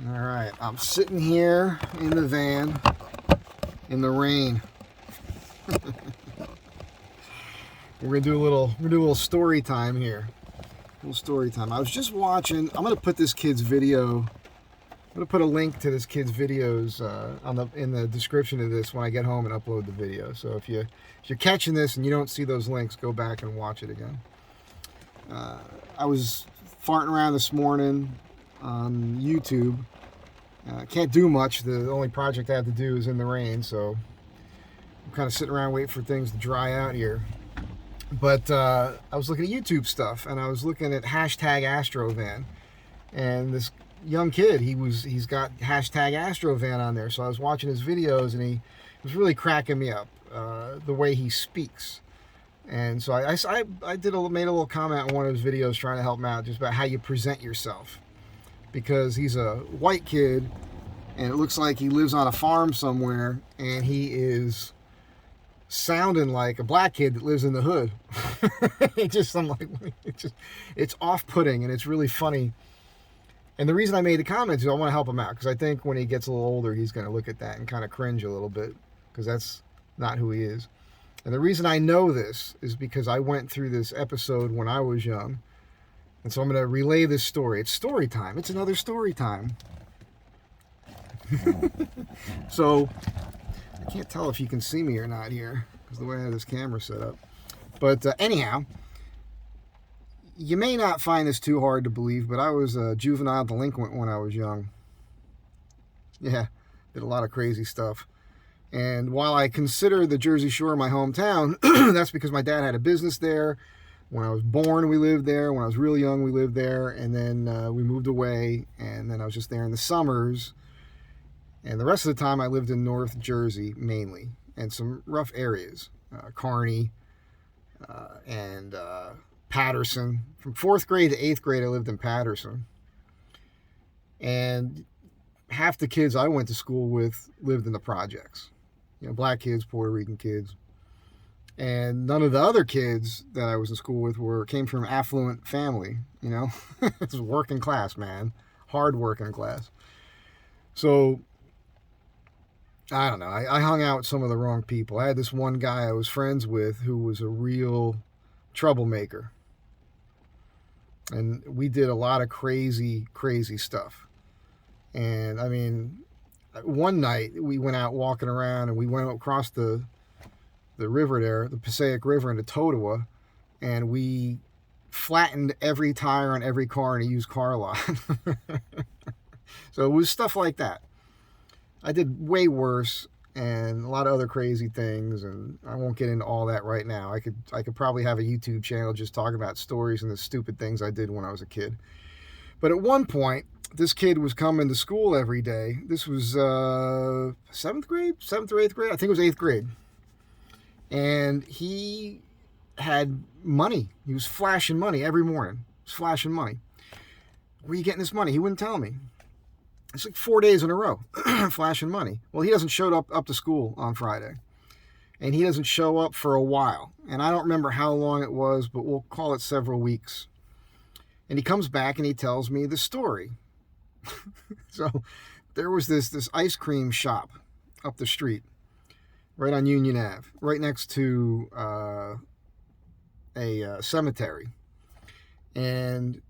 All right, I'm sitting here in the van in the rain. We're gonna do a little story time here. A little story time. I was just watching. I'm gonna put this kid's video. I'm gonna put a link to this kid's videos in the description of this when I get home and upload the video. So if you're catching this and you don't see those links, go back and watch it again. I was farting around this morning on YouTube. Can't do much. The only project I have to do is in the rain, so I'm kind of sitting around waiting for things to dry out here. But I was looking at YouTube stuff, and I was looking at hashtag Astrovan, and this young kid, he's got hashtag Astrovan on there. So I was watching his videos, and he was really cracking me up the way he speaks. And so I made a little comment on one of his videos trying to help him out just about how you present yourself, because he's a white kid and it looks like he lives on a farm somewhere, and he is sounding like a black kid that lives in the hood. It's off-putting, and it's really funny. And the reason I made the comments is I want to help him out, because I think when he gets a little older, he's going to look at that and kind of cringe a little bit, because that's not who he is. And the reason I know this is because I went through this episode when I was young. And so I'm going to relay this story. It's story time. It's another story time. So I can't tell if you can see me or not here, because the way I have this camera set up. But anyhow, you may not find this too hard to believe, but I was a juvenile delinquent when I was young. Yeah, did a lot of crazy stuff. And while I consider the Jersey Shore my hometown, that's because my dad had a business there. When I was born, we lived there. When I was really young, we lived there. And then we moved away. And then I was just there in the summers. And the rest of the time, I lived in North Jersey, mainly. And some rough areas. Kearney and Patterson. From 4th grade to 8th grade, I lived in Patterson. And half the kids I went to school with lived in the projects. You know, black kids, Puerto Rican kids. And none of the other kids that I was in school with came from affluent family, you know. It's working class, man. Hard working class. So, I don't know. I hung out with some of the wrong people. I had this one guy I was friends with who was a real troublemaker. And we did a lot of crazy, crazy stuff. And, I mean, one night we went out walking around, and we went across the river there, the Passaic River, into Totowa, and we flattened every tire on every car in a used car lot. So it was stuff like that. I did way worse, and a lot of other crazy things, and I won't get into all that right now. I could probably have a YouTube channel just talking about stories and the stupid things I did when I was a kid. But at one point, this kid was coming to school every day. This was 7th grade? 7th or 8th grade? I think it was 8th grade. And he had money. He was flashing money every morning. He was flashing money. Where are you getting this money? He wouldn't tell me. It's like 4 days in a row, flashing money. Well, he doesn't show up to school on Friday. And he doesn't show up for a while. And I don't remember how long it was, but we'll call it several weeks. And he comes back and he tells me the story. So there was this ice cream shop up the street, right on Union Ave, right next to a cemetery. And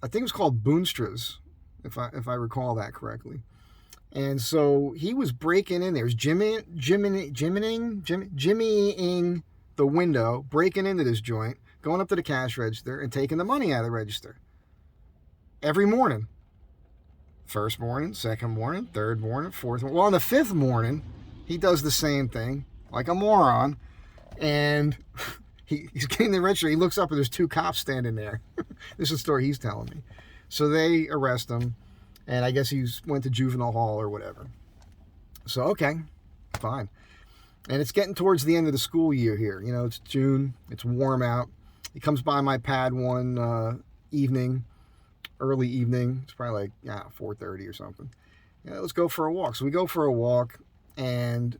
I think it was called Boonstra's, if I recall that correctly. And so he was breaking in there, jimmying the window, breaking into this joint, going up to the cash register and taking the money out of the register. Every morning. First morning, second morning, third morning, fourth morning. Well, on the 5th morning, he does the same thing, like a moron. And he's getting the register. He looks up and there's 2 cops standing there. This is the story he's telling me. So they arrest him. And I guess he went to juvenile hall or whatever. So, okay, fine. And it's getting towards the end of the school year here. You know, it's June. It's warm out. He comes by my pad one evening, early evening. It's probably like 4:30 or something. Yeah, let's go for a walk. So we go for a walk, and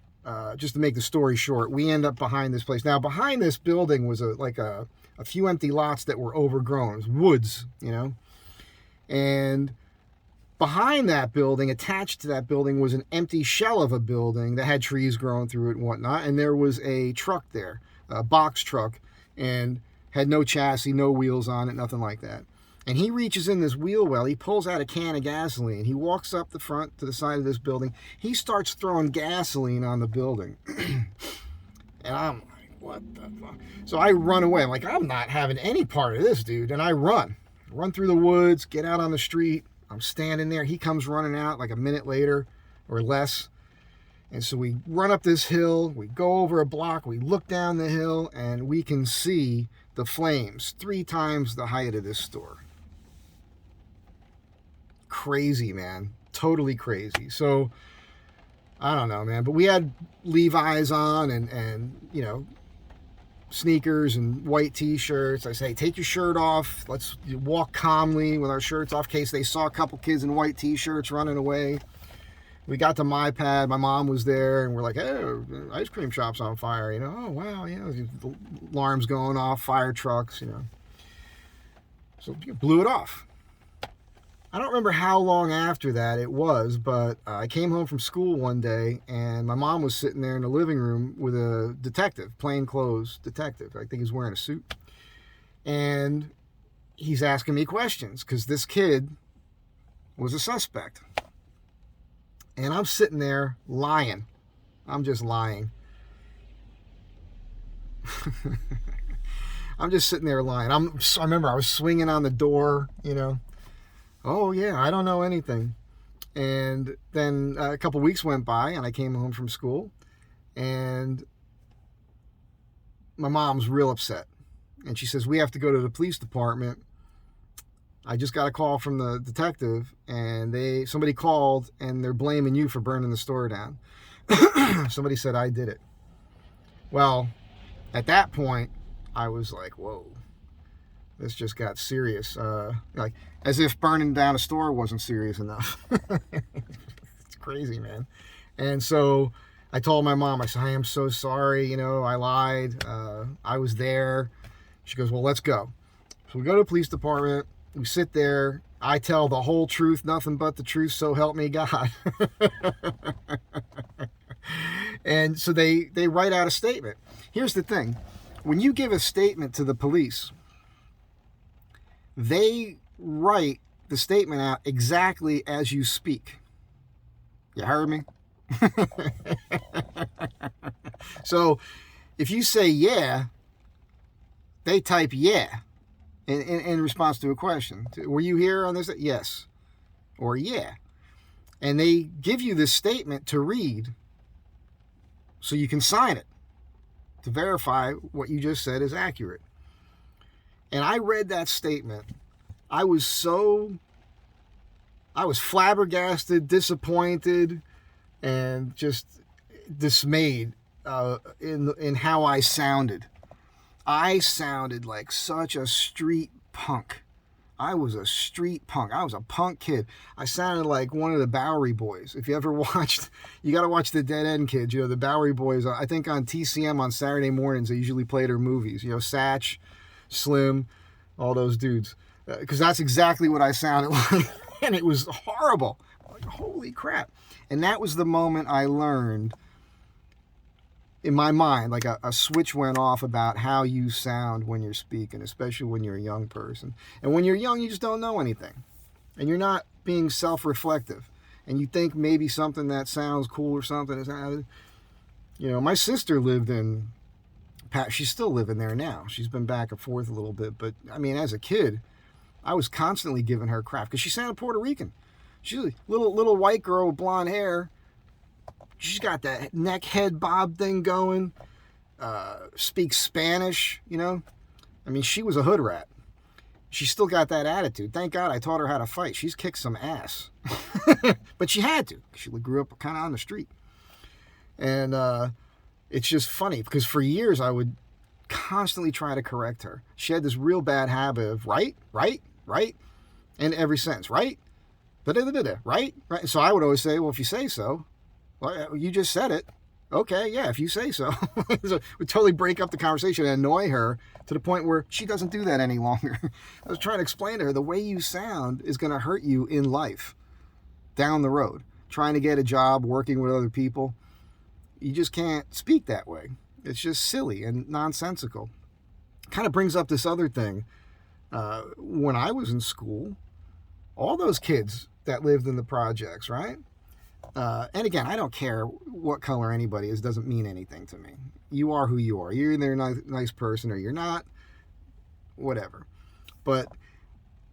just to make the story short, we end up behind this place. Now, behind this building was a few empty lots that were overgrown. It was woods, you know. And Behind that building, attached to that building, was an empty shell of a building that had trees growing through it and whatnot. And there was a truck there, a box truck, and had no chassis, no wheels on it, nothing like that. And he reaches in this wheel well, he pulls out a can of gasoline. He walks up the front to the side of this building. He starts throwing gasoline on the building. And I'm like, what the fuck? So I run away. I'm like, I'm not having any part of this, dude. And I run through the woods, get out on the street. I'm standing there. He comes running out like a minute later or less. And so we run up this hill. We go over a block. We look down the hill, and we can see the flames 3 times the height of this store. Crazy, man. Totally crazy. So, I don't know, man. But we had Levi's on and you know, sneakers and white t-shirts. I say, take your shirt off. Let's walk calmly with our shirts off, in case they saw a couple kids in white t-shirts running away. We got to my pad. My mom was there, and we're like, hey, ice cream shop's on fire, you know. Oh, wow, you know, the alarms going off, fire trucks, you know. So we blew it off. I don't remember how long after that it was, but I came home from school one day, and my mom was sitting there in the living room with a detective, plainclothes detective. I think he's wearing a suit. And he's asking me questions, because this kid was a suspect. And I'm sitting there lying. I'm just lying. I'm just sitting there lying. I remember I was swinging on the door, you know. Oh, yeah, I don't know anything. And then a couple weeks went by, and I came home from school, and my mom's real upset. And she says, we have to go to the police department. I just got a call from the detective, and somebody called, and they're blaming you for burning the store down. Somebody said I did it. Well, at that point, I was like, whoa. This just got serious. Like, as if burning down a store wasn't serious enough. It's crazy, man. And so I told my mom, I said, I am so sorry. You know, I lied. I was there. She goes, well, let's go. So we go to the police department. We sit there. I tell the whole truth, nothing but the truth, so help me God. And so they write out a statement. Here's the thing. When you give a statement to the police, they write the statement out exactly as you speak. You heard me? So if you say yeah, they type yeah in response to a question. Were you here on this? Yes. Or yeah. And they give you this statement to read so you can sign it to verify what you just said is accurate. And I read that statement. I was flabbergasted, disappointed, and just dismayed in how I sounded. I sounded like such a street punk. I was a street punk. I was a punk kid. I sounded like one of the Bowery Boys. If you ever watched, you got to watch the Dead End Kids. You know, the Bowery Boys, I think on TCM on Saturday mornings, they usually play their movies. You know, Satch, Slim, all those dudes. Because that's exactly what I sounded like. And it was horrible. Like, holy crap. And that was the moment I learned, in my mind, like a switch went off about how you sound when you're speaking, especially when you're a young person. And when you're young, you just don't know anything. And you're not being self-reflective. And you think maybe something that sounds cool or something is, you know, my sister lived in, she's still living there now. She's been back and forth a little bit. But, I mean, as a kid, I was constantly giving her crap because she sounded Puerto Rican. She's a little white girl with blonde hair. She's got that neck head bob thing going. Speaks Spanish, you know. I mean, she was a hood rat. She still got that attitude. Thank God I taught her how to fight. She's kicked some ass. But she had to. She grew up kind of on the street. And it's just funny because for years I would constantly try to correct her. She had this real bad habit of right, and every sentence, right, right. So I would always say, well, if you say so. Well, you just said it. Okay, yeah, if you say so. So we totally break up the conversation and annoy her to the point where she doesn't do that any longer. I was trying to explain to her, the way you sound is going to hurt you in life. down the road, trying to get a job, working with other people. You just can't speak that way. It's just silly and nonsensical. Kind of brings up this other thing. When I was in school, all those kids that lived in the projects, right? And again, I don't care what color anybody is. Doesn't mean anything to me. You are who you are. You're either a nice person or you're not. Whatever. But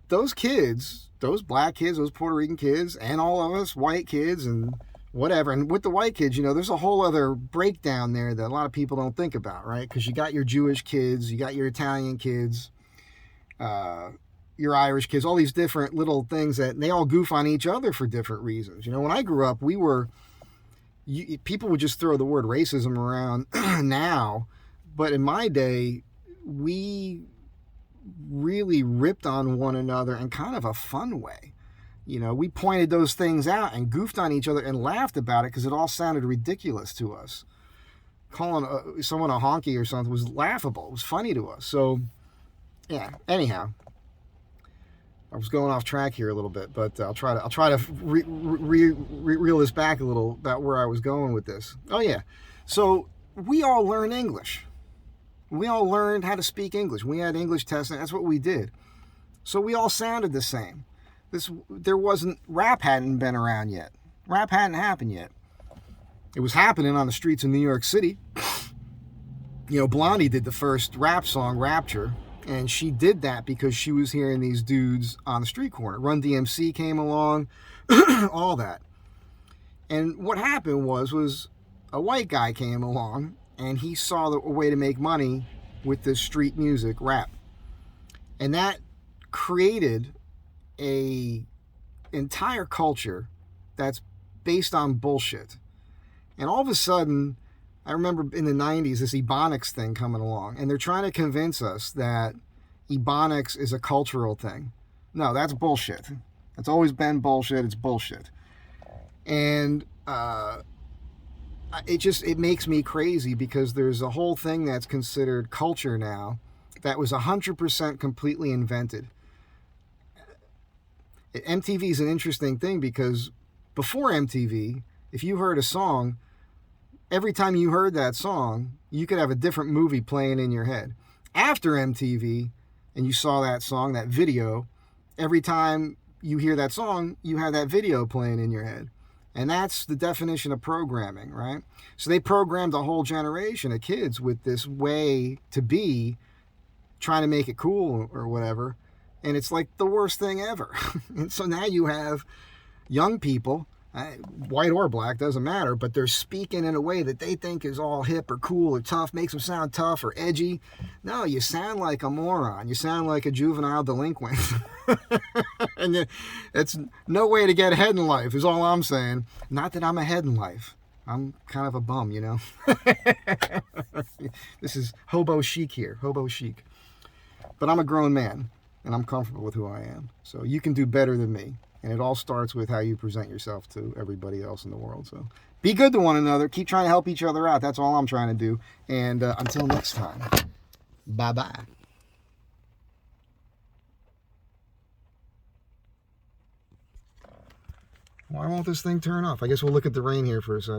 those kids, those black kids, those Puerto Rican kids, and all of us white kids and whatever. And with the white kids, there's a whole other breakdown there that a lot of people don't think about, right? Because you got your Jewish kids, you got your Italian kids, your Irish kids, all these different little things that they all goof on each other for different reasons. When I grew up, people would just throw the word racism around now, but in my day, we really ripped on one another in kind of a fun way. We pointed those things out and goofed on each other and laughed about it because it all sounded ridiculous to us. Calling someone a honky or something was laughable. It was funny to us. So, yeah. Anyhow, I was going off track here a little bit, but I'll try to reel this back a little about where I was going with this. Oh yeah, so we all learn English. We all learned how to speak English. We had English tests, and that's what we did. So we all sounded the same. Rap hadn't been around yet. Rap hadn't happened yet. It was happening on the streets of New York City. Blondie did the first rap song, Rapture. And she did that because she was hearing these dudes on the street corner. Run DMC came along, all that. And what happened was a white guy came along and he saw a way to make money with this street music, rap. And that created a entire culture that's based on bullshit. And all of a sudden, I remember in the 90s, this Ebonics thing coming along, and they're trying to convince us that Ebonics is a cultural thing. No, that's bullshit. It's always been bullshit. It's bullshit. And it makes me crazy because there's a whole thing that's considered culture now that was 100% completely invented. MTV is an interesting thing because before MTV, if you heard a song, every time you heard that song, you could have a different movie playing in your head. After MTV, and you saw that song, that video, every time you hear that song, you have that video playing in your head. And that's the definition of programming, right? So they programmed a whole generation of kids with this way to be, trying to make it cool or whatever. And it's like the worst thing ever. And so now you have young people, white or black, doesn't matter, but they're speaking in a way that they think is all hip or cool or tough, makes them sound tough or edgy. No, you sound like a moron. You sound like a juvenile delinquent. And it's no way to get ahead in life is all I'm saying. Not that I'm ahead in life. I'm kind of a bum, This is hobo chic here, hobo chic. But I'm a grown man, and I'm comfortable with who I am. So you can do better than me. And it all starts with how you present yourself to everybody else in the world. So be good to one another. Keep trying to help each other out. That's all I'm trying to do. And until next time, bye-bye. Why won't this thing turn off? I guess we'll look at the rain here for a second.